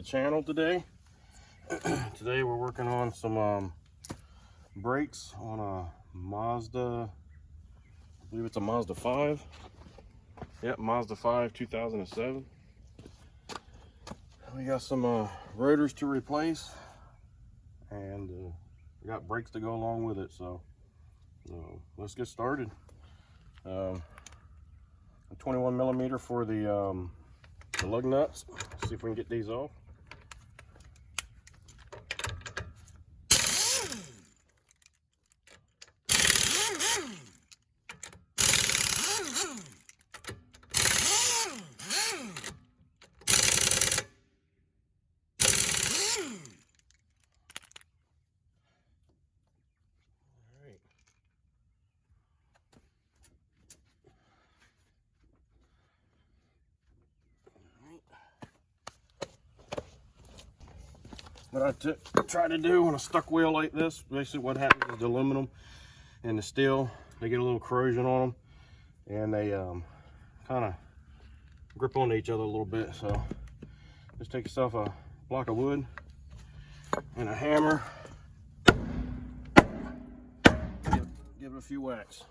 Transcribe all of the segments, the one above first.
channel today. Today we're working on some brakes on a Mazda, I believe it's a Mazda 5. Yep, Mazda 5 2007. We got some rotors to replace, and we got brakes to go along with it, so let's get started. A 21 millimeter for the lug nuts. Let's see if we can get these off. What I try to do on a stuck wheel like this, basically what happens is the aluminum and the steel, they get a little corrosion on them, and they kind of grip onto each other a little bit. So just take yourself a block of wood and a hammer, give it a few whacks,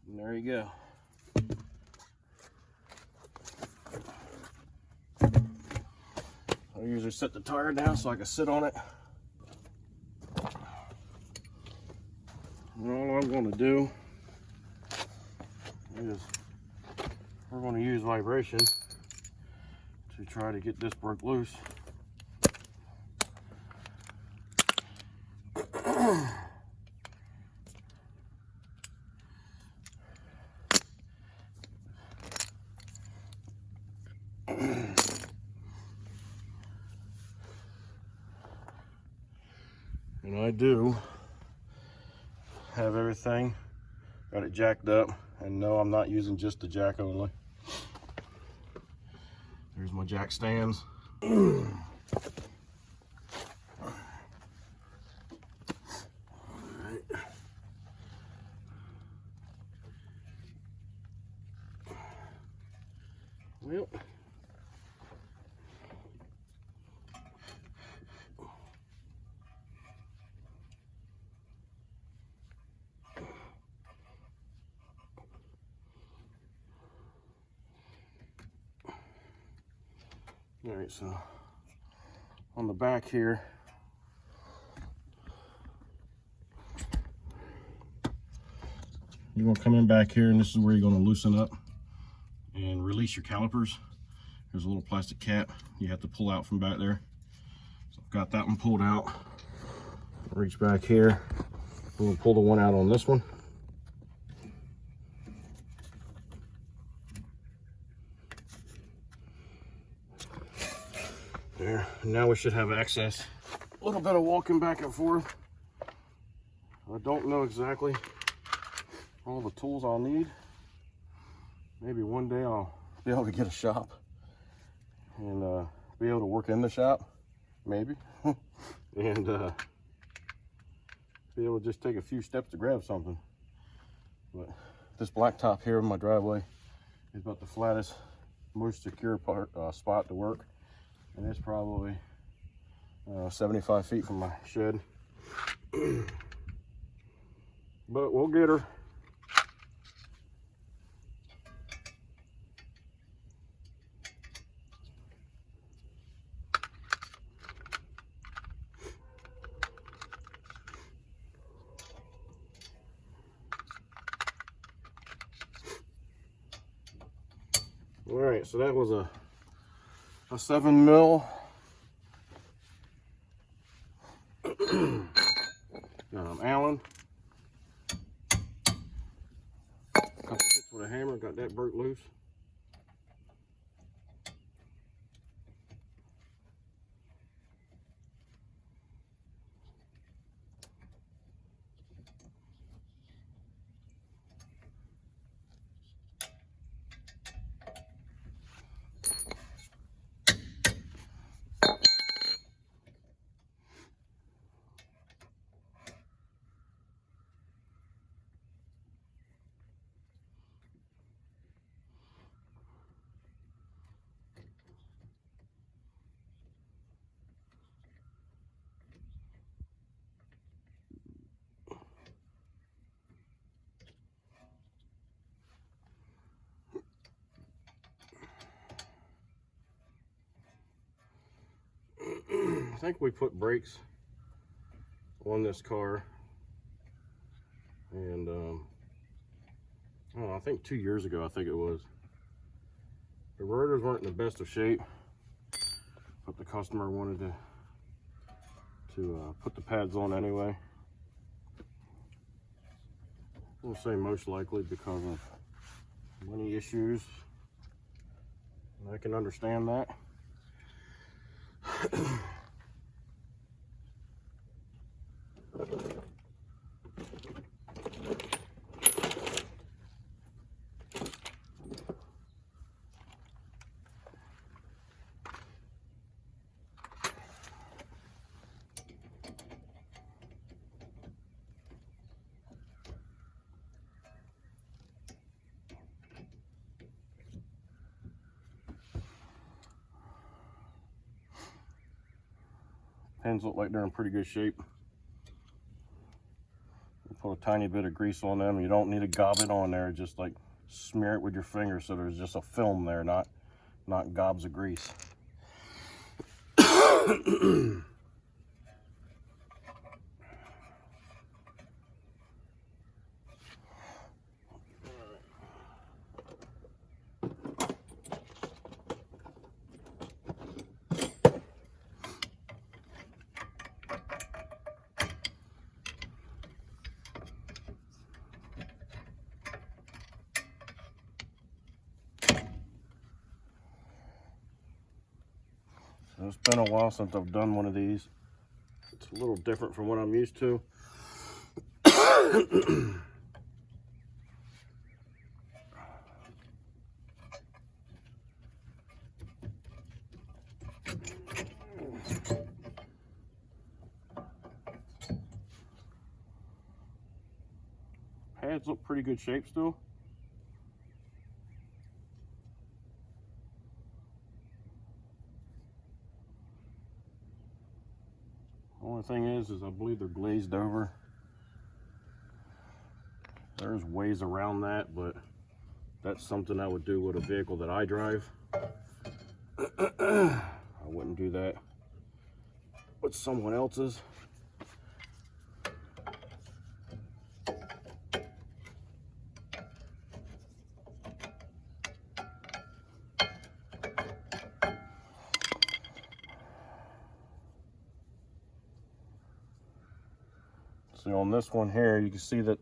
and there you go. I usually set the tire down so I can sit on it. And all I'm going to do is we're going to use vibration to try to get this broke loose. And I do have everything, got it jacked up, and no, I'm not using just the jack only. There's my jack stands. Well, all right, so on the back here, you're going to come in back here, and this is where you're going to loosen up and release your calipers. There's a little plastic cap you have to pull out from back there. So I've got that one pulled out. Reach back here. We're going to pull the one out on this one. There. Now we should have access. A little bit of walking back and forth. I don't know exactly all the tools I'll need. Maybe one day I'll be able to get a shop and be able to work in the shop, maybe, and be able to just take a few steps to grab something. But this blacktop here in my driveway is about the flattest, most secure spot to work. And it's probably 75 feet from my shed. But we'll get her. All right, so that was a 7 mil Allen. Couple hits with a hammer, got that broke loose. think we put brakes on this car, and I don't know, I think 2 years ago, I think it was. The rotors weren't in the best of shape, but the customer wanted to put the pads on anyway. We'll say most likely because of money issues, and I can understand that. Pins look like they're in pretty good shape. You put a tiny bit of grease on them. You don't need to gob it on there. Just like smear it with your finger so there's just a film there, not gobs of grease. It's been a while since I've done one of these. It's a little different from what I'm used to. Pads look pretty good shape still. Only thing is I believe they're glazed over. There's ways around that, but that's something I would do with a vehicle that I drive. I wouldn't do that with someone else's. So on this one here, you can see that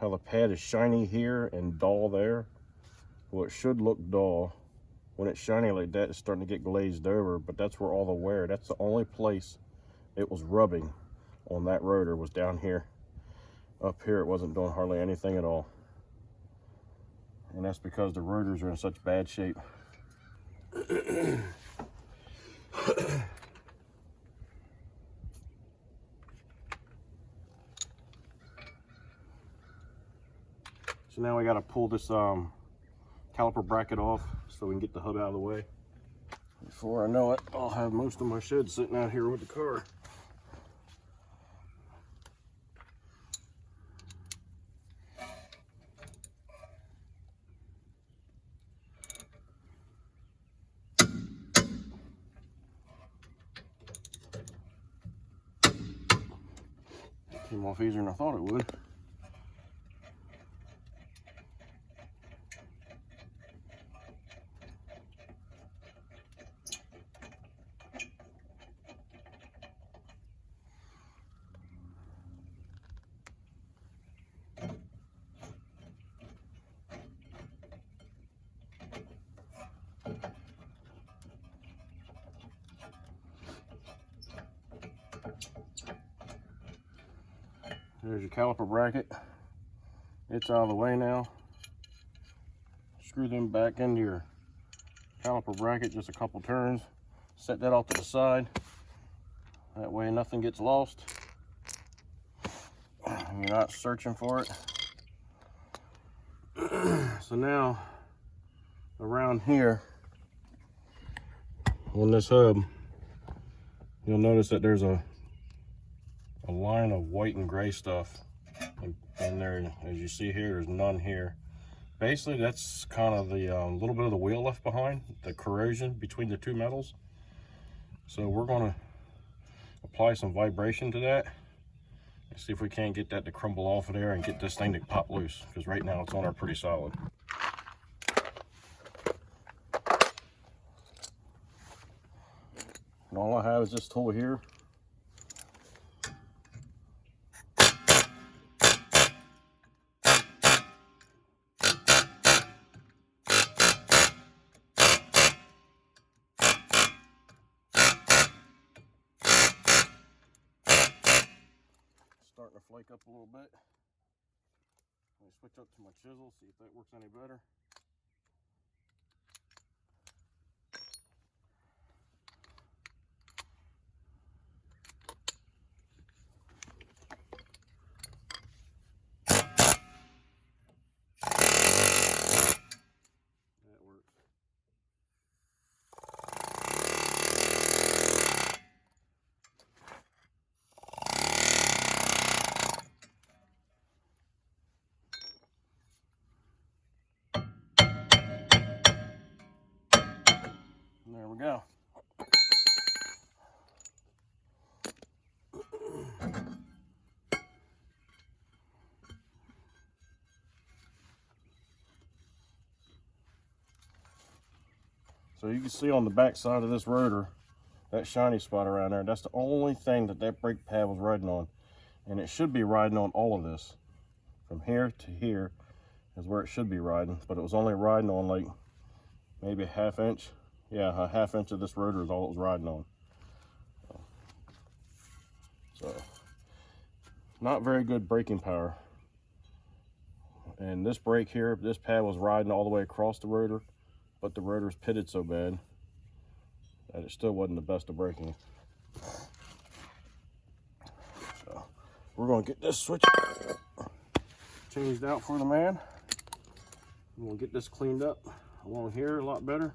how the pad is shiny here and dull there. Well, it should look dull. When it's shiny like that, it's starting to get glazed over, but that's where all the wear, that's the only place it was rubbing on that rotor was down here. Up here, it wasn't doing hardly anything at all. And that's because the rotors are in such bad shape. So now we got to pull this caliper bracket off so we can get the hub out of the way. Before I know it, I'll have most of my shed sitting out here with the car. Came off easier than I thought it would. There's your caliper bracket. It's out of the way now. Screw them back into your caliper bracket, just a couple turns. Set that off to the side. That way nothing gets lost. You're not searching for it. So now, around here, on this hub, you'll notice that there's a line of white and gray stuff in there. As you see here, there's none here. Basically, that's kind of the little bit of the wheel left behind, the corrosion between the two metals. So we're gonna apply some vibration to that and see if we can't get that to crumble off of there and get this thing to pop loose, because right now it's on there pretty solid. And all I have is this tool here. Starting to flake up a little bit. Let me switch up to my chisel, see if that works any better. That works. There we go. So you can see on the back side of this rotor, that shiny spot around there, that's the only thing that that brake pad was riding on. And it should be riding on all of this. From here to here is where it should be riding, but it was only riding on like maybe a ½ inch. Yeah, a ½ inch of this rotor is all it was riding on. So not very good braking power. And this brake here, this pad was riding all the way across the rotor, but the rotor's pitted so bad that it still wasn't the best of braking. So we're gonna get this switch changed out for the man. We'll get this cleaned up along here a lot better.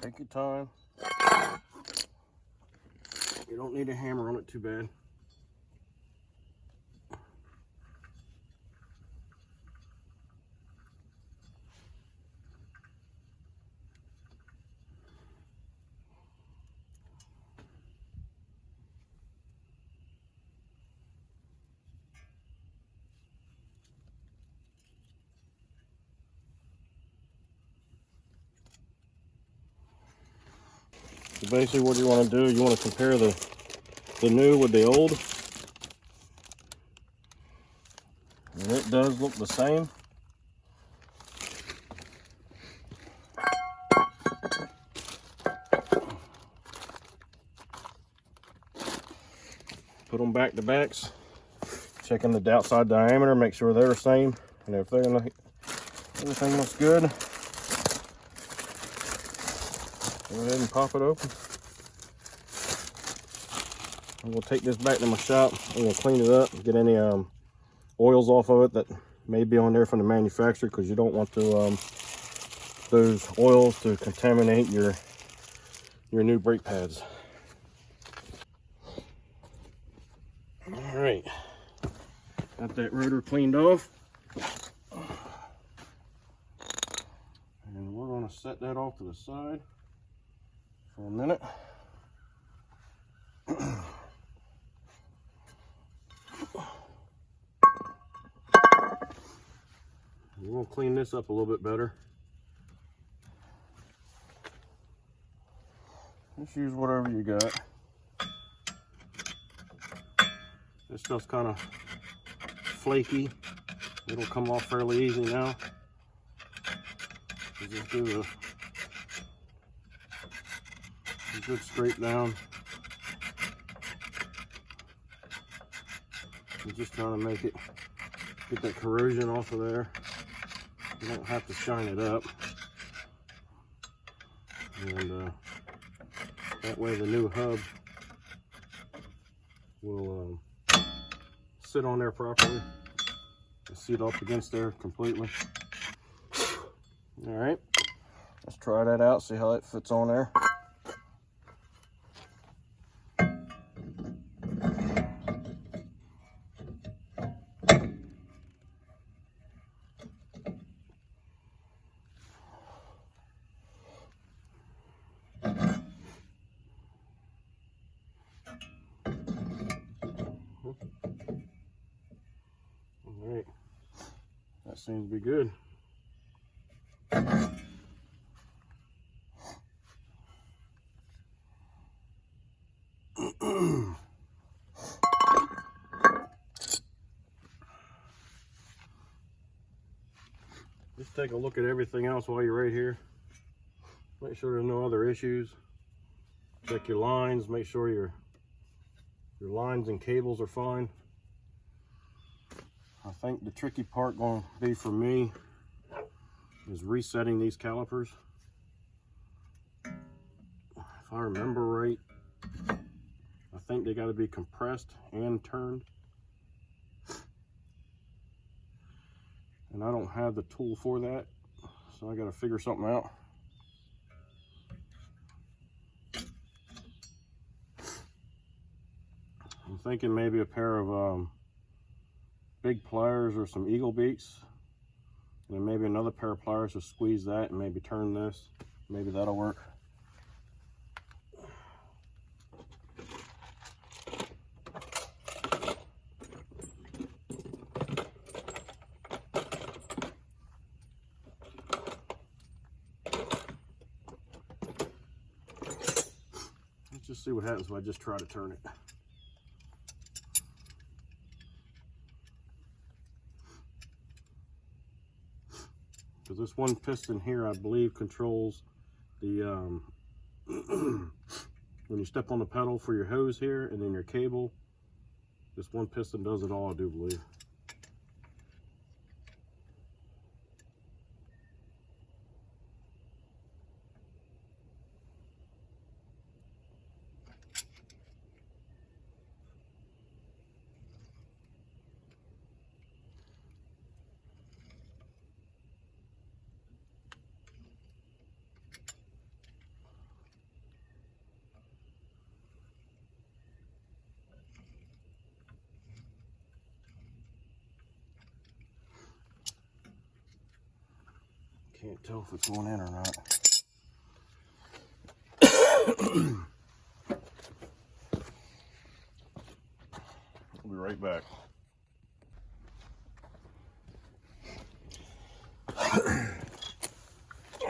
Take your time. You don't need a hammer on it too bad. So basically what you want to do, you want to compare the new with the old. And it does look the same. Put them back to backs. Checking the outside diameter, make sure they're the same. And if everything looks good, go ahead and pop it open. I'm gonna take this back to my shop. I'm gonna clean it up, get any oils off of it that may be on there from the manufacturer, because you don't want to those oils to contaminate your new brake pads. All right, got that rotor cleaned off, and we're gonna set that off to the side for a minute. We're gonna clean this up a little bit better. Just use whatever you got. This stuff's kind of flaky. It'll come off fairly easy now. So just do a good scrape down. I'm just trying to make it Get that corrosion off of there. You don't have to shine it up. And that way the new hub will sit on there properly and seat up against there completely. All right, let's try that out, see how it fits on there. All right, that seems to be good. Just take a look at everything else while you're right here. Make sure there's no other issues. Check your lines, make sure your lines and cables are fine. I think the tricky part going to be for me is resetting these calipers. If I remember right, I think they got to be compressed and turned. And I don't have the tool for that, so I got to figure something out. I'm thinking maybe a pair of big pliers or some eagle beaks, and then maybe another pair of pliers to squeeze that and maybe turn this. Maybe that'll work. Let's just see what happens if I just try to turn it. Because this one piston here, I believe, controls the when you step on the pedal for your hose here and then your cable. This one piston does it all, I do believe. Can't tell if it's going in or not. I'll be right back.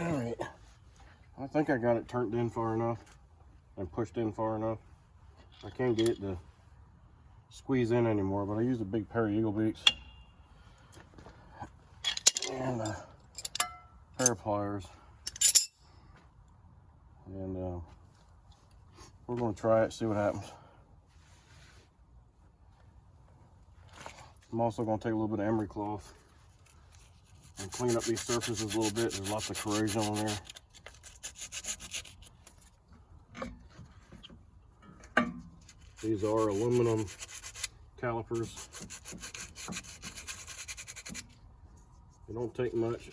Alright, I think I got it turned in far enough and pushed in far enough. I can't get it to squeeze in anymore, but I used a big pair of eagle beaks and a pair of pliers, and we're going to try it, see what happens. I'm also going to take a little bit of emery cloth and clean up these surfaces a little bit. There's lots of corrosion on there. These are aluminum calipers. They don't take much.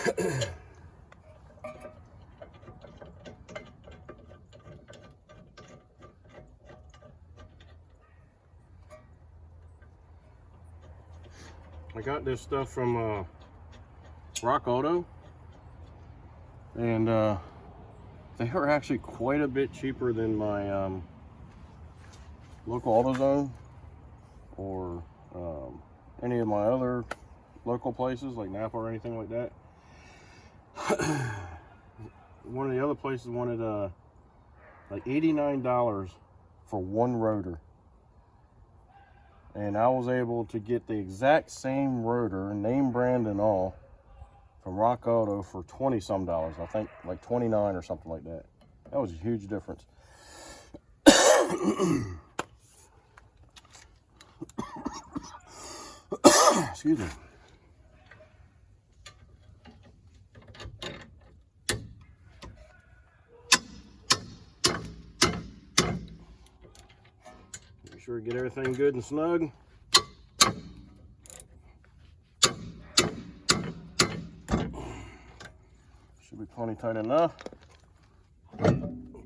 I got this stuff from Rock Auto, and they are actually quite a bit cheaper than my local AutoZone or any of my other local places like Napa or anything like that. One of the other places wanted like $89 for one rotor, and I was able to get the exact same rotor, name brand and all, from Rock Auto for 20 some dollars. I think like 29 or something like that. That was a huge difference. Excuse me. Make sure to get everything good and snug. Should be plenty tight enough.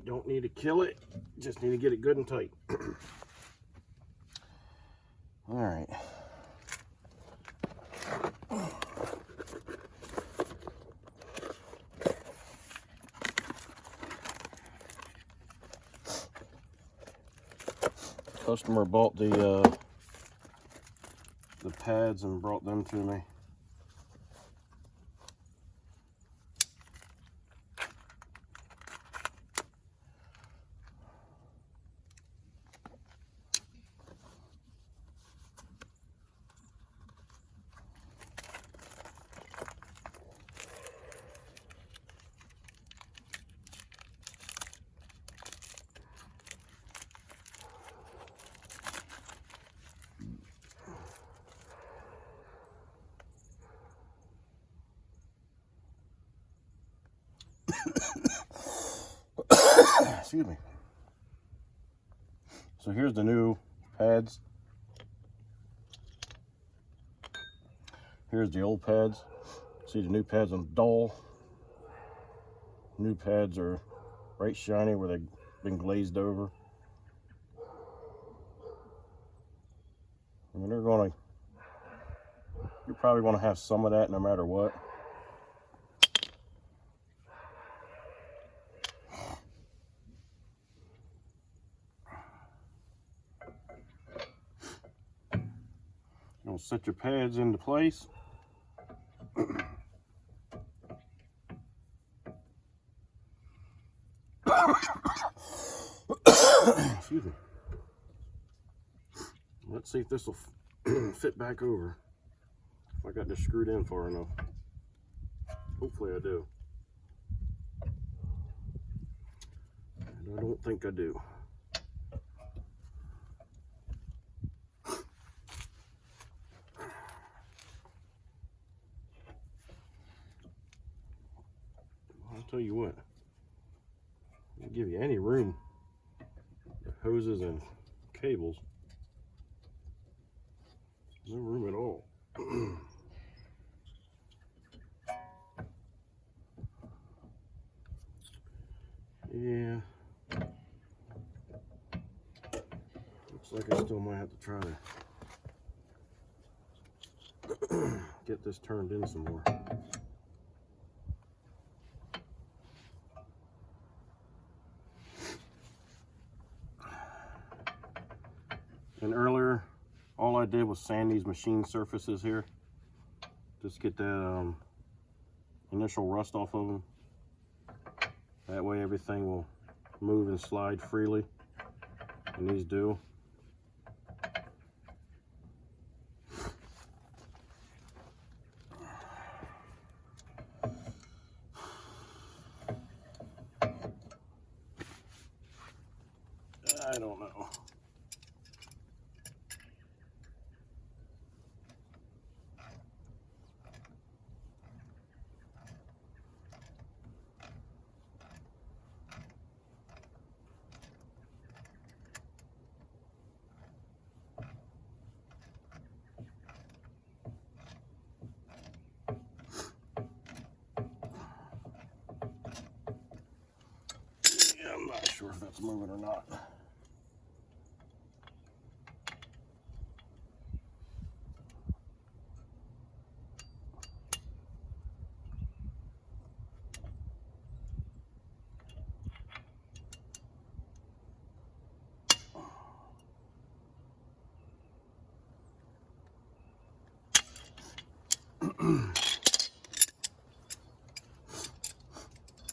Don't need to kill it, just need to get it good and tight. All right. Customer bought the pads and brought them to me. Excuse me. So here's the new pads. Here's the old pads. See the new pads on dull. New pads are bright shiny where they've been glazed over. I mean, you're probably gonna have some of that no matter what. You'll set your pads into place. Excuse me. Let's see if this will fit back over. If I got this screwed in far enough. Hopefully I do. And I don't think I do. I'll tell you what, I'll give you any room, hoses and cables, no room at all. Yeah, looks like I still might have to try to get this turned in some more. And earlier, all I did was sand these machine surfaces here. Just get that initial rust off of them. That way everything will move and slide freely, and these do. I don't know. sure if that's moving or not.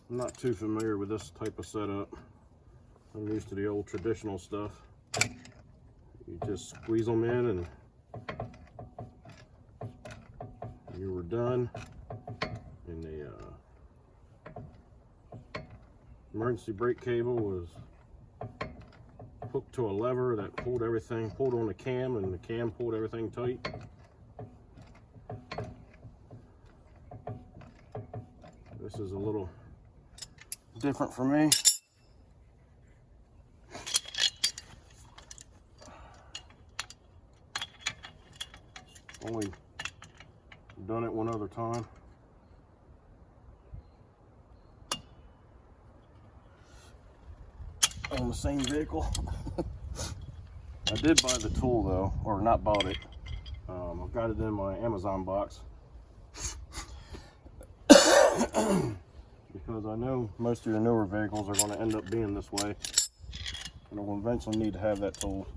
I'm not too familiar with this type of setup. I'm used to the old traditional stuff. You just squeeze them in and you were done. And the emergency brake cable was hooked to a lever that pulled on the cam, and the cam pulled everything tight. This is a little different for me. Only done it one other time. On the same vehicle. I did buy the tool though, or not bought it. I've got it in my Amazon box. Because I know most of your newer vehicles are going to end up being this way, and I will eventually need to have that tool.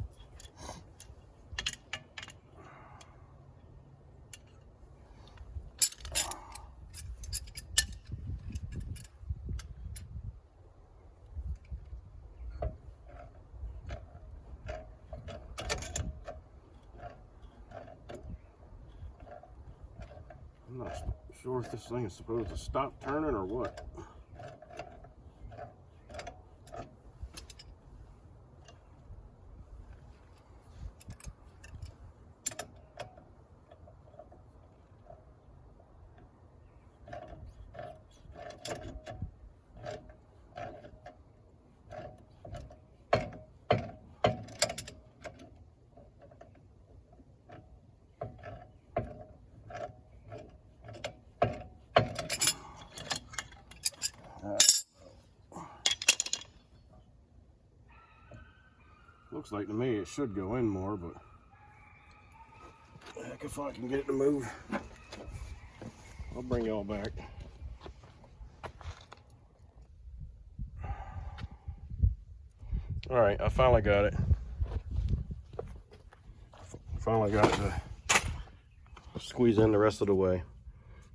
I'm not sure if this thing is supposed to stop turning or what. Looks like to me it should go in more, but heck if I can get it to move. I'll bring y'all back. All right, I finally got it. Finally got to squeeze in the rest of the way.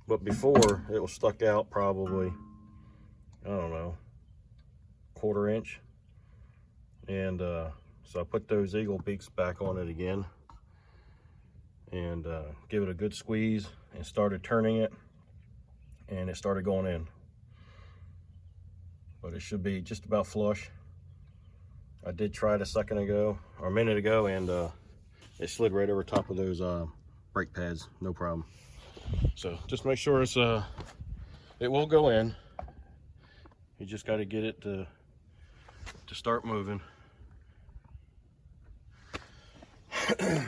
But before, it was stuck out probably, I don't know, 1/4 inch. And so I put those eagle beaks back on it again and give it a good squeeze and started turning it, and it started going in. But it should be just about flush. I did try it a second ago, or a minute ago, and it slid right over top of those brake pads, no problem. So just make sure it's it will go in. You just got to get it to start moving. Here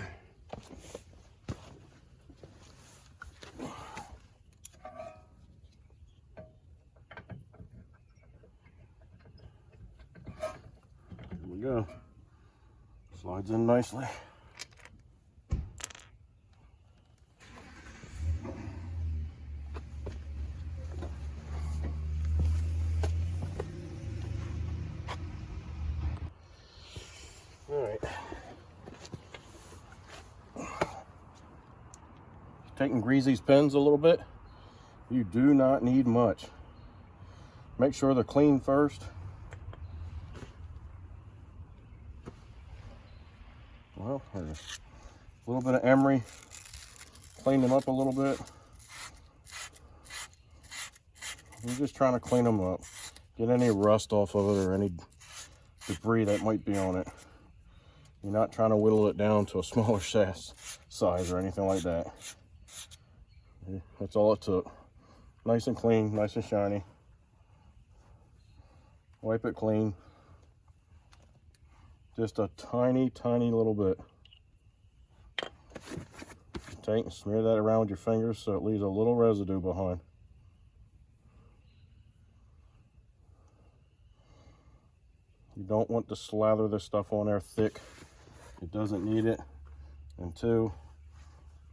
we go. Slides in nicely. All right. Taking grease these pins a little bit. You do not need much. Make sure they're clean first. Well, there's a little bit of emery. Clean them up a little bit. I'm just trying to clean them up. Get any rust off of it or any debris that might be on it. You're not trying to whittle it down to a smaller size or anything like that. That's all it took. Nice and clean, nice and shiny. Wipe it clean. Just a tiny, tiny little bit. Take and smear that around with your fingers so it leaves a little residue behind. You don't want to slather this stuff on there thick. It doesn't need it. And two,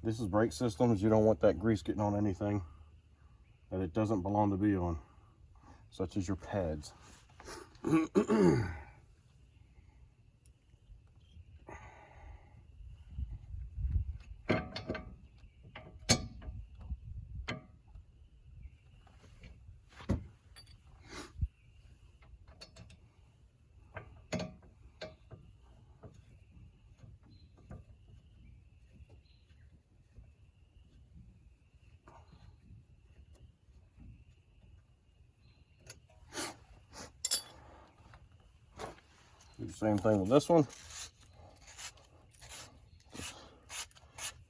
this is brake systems. You don't want that grease getting on anything that it doesn't belong to be on, such as your pads. Do the same thing with this one.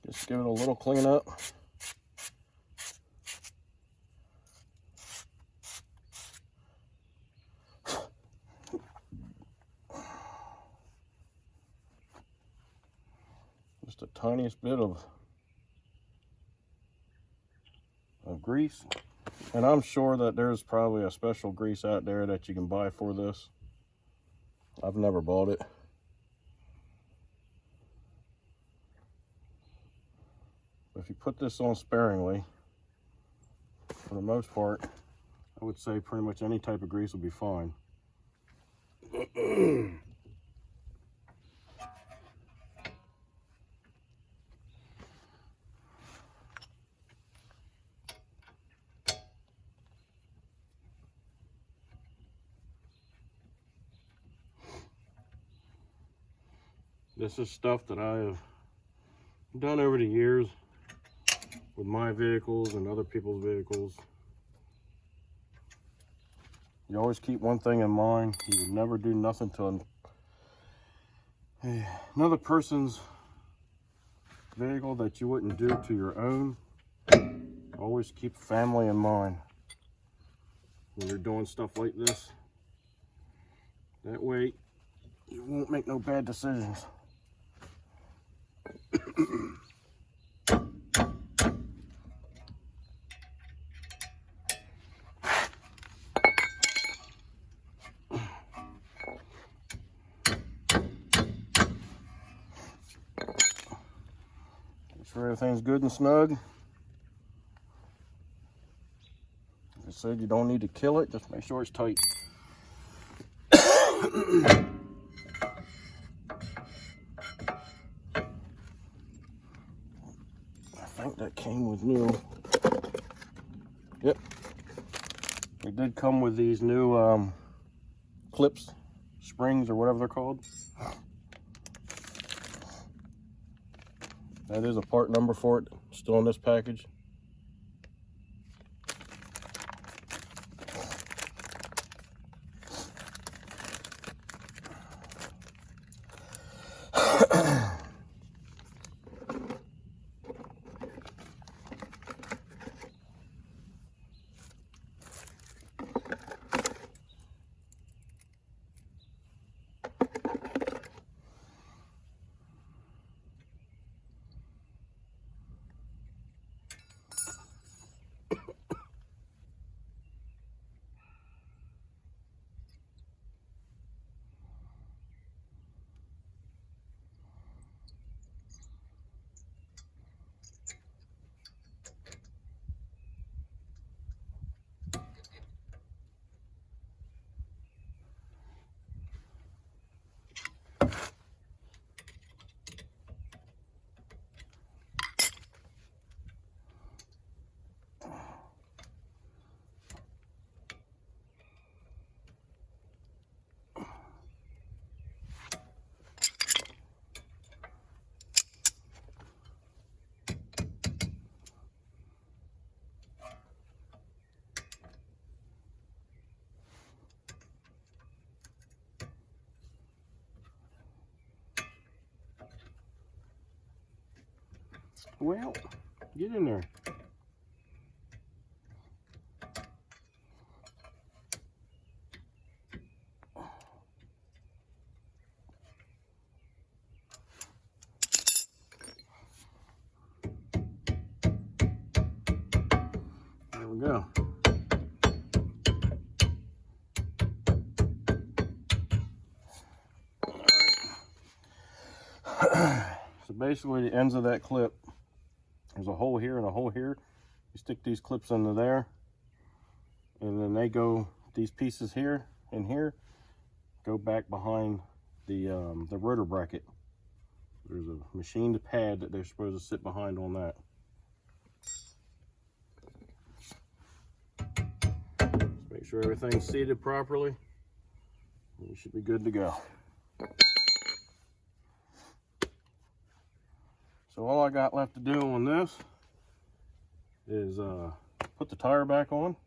Just give it a little cleanup. Just the tiniest bit of grease. And I'm sure that there's probably a special grease out there that you can buy for this. I've never bought it. But if you put this on sparingly, for the most part, I would say pretty much any type of grease will be fine. This is stuff that I have done over the years with my vehicles and other people's vehicles. You always keep one thing in mind. You would never do nothing to another person's vehicle that you wouldn't do to your own. Always keep family in mind when you're doing stuff like this. That way you won't make no bad decisions. Make sure everything's good and snug. Like I said, you don't need to kill it, just make sure it's tight. I think that came with new. Yep, it did come with these new clips, springs, or whatever they're called. That is a part number for it, still in this package. Well, get in there. There we go. basically the ends of that clip, there's a hole here and a hole here. You stick these clips into there, and then they go, these pieces here and here go back behind the rotor bracket. There's a machined pad that they're supposed to sit behind on that. Just make sure everything's seated properly. You should be good to go. So all I got left to do on this is put the tire back on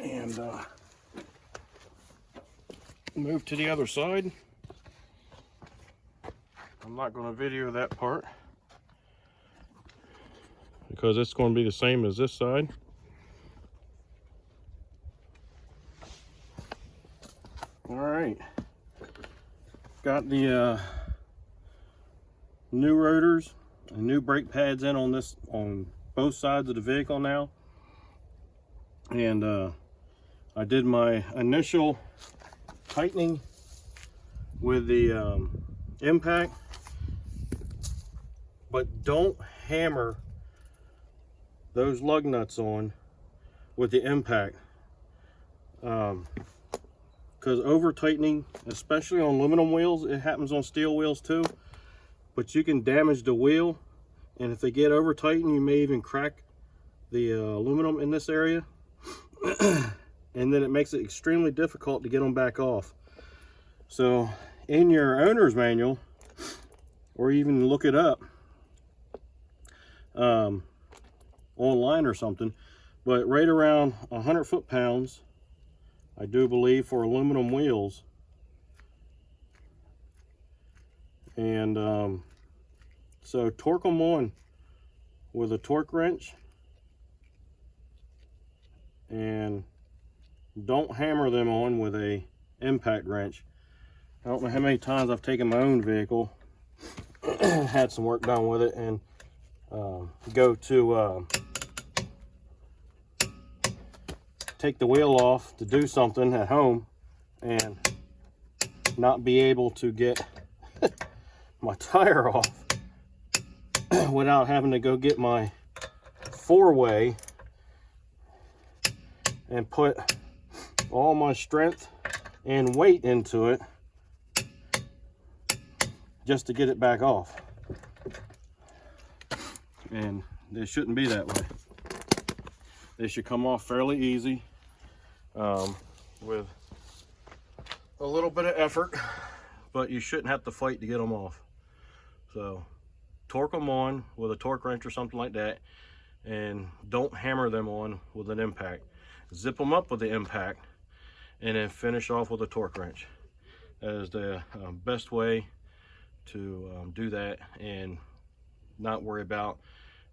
and move to the other side. I'm not going to video that part because it's going to be the same as this side. All right, got the new rotors and new brake pads in on both sides of the vehicle now, and I did my initial tightening with the impact, but don't hammer those lug nuts on with the impact, because over tightening, especially on aluminum wheels, it happens on steel wheels too, but you can damage the wheel, and if they get over tightened, you may even crack the aluminum in this area, and then it makes it extremely difficult to get them back off. So in your owner's manual, or even look it up online or something, but right around 100 foot-pounds, I do believe, for aluminum wheels. And so torque them on with a torque wrench, and don't hammer them on with a impact wrench. I don't know how many times I've taken my own vehicle, had some work done with it, and go to take the wheel off to do something at home and not be able to get my tire off without having to go get my four-way and put all my strength and weight into it just to get it back off. And it shouldn't be that way. They should come off fairly easy, with a little bit of effort, but you shouldn't have to fight to get them off. So torque them on with a torque wrench or something like that, and don't hammer them on with an impact. Zip them up with the impact, and then finish off with a torque wrench. That is the best way to do that, and not worry about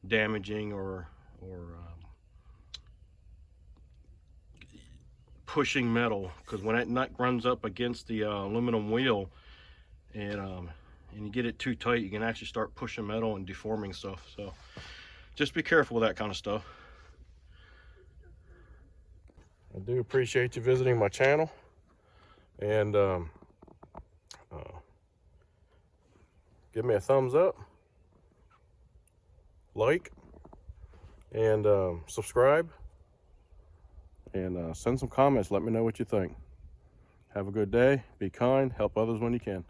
damaging or pushing metal, because when that nut runs up against the aluminum wheel and you get it too tight, you can actually start pushing metal and deforming stuff. So just be careful with that kind of stuff. I do appreciate you visiting my channel, and give me a thumbs up, like, and subscribe, and send some comments. Let me know what you think. Have a good day. Be kind. Help others when you can.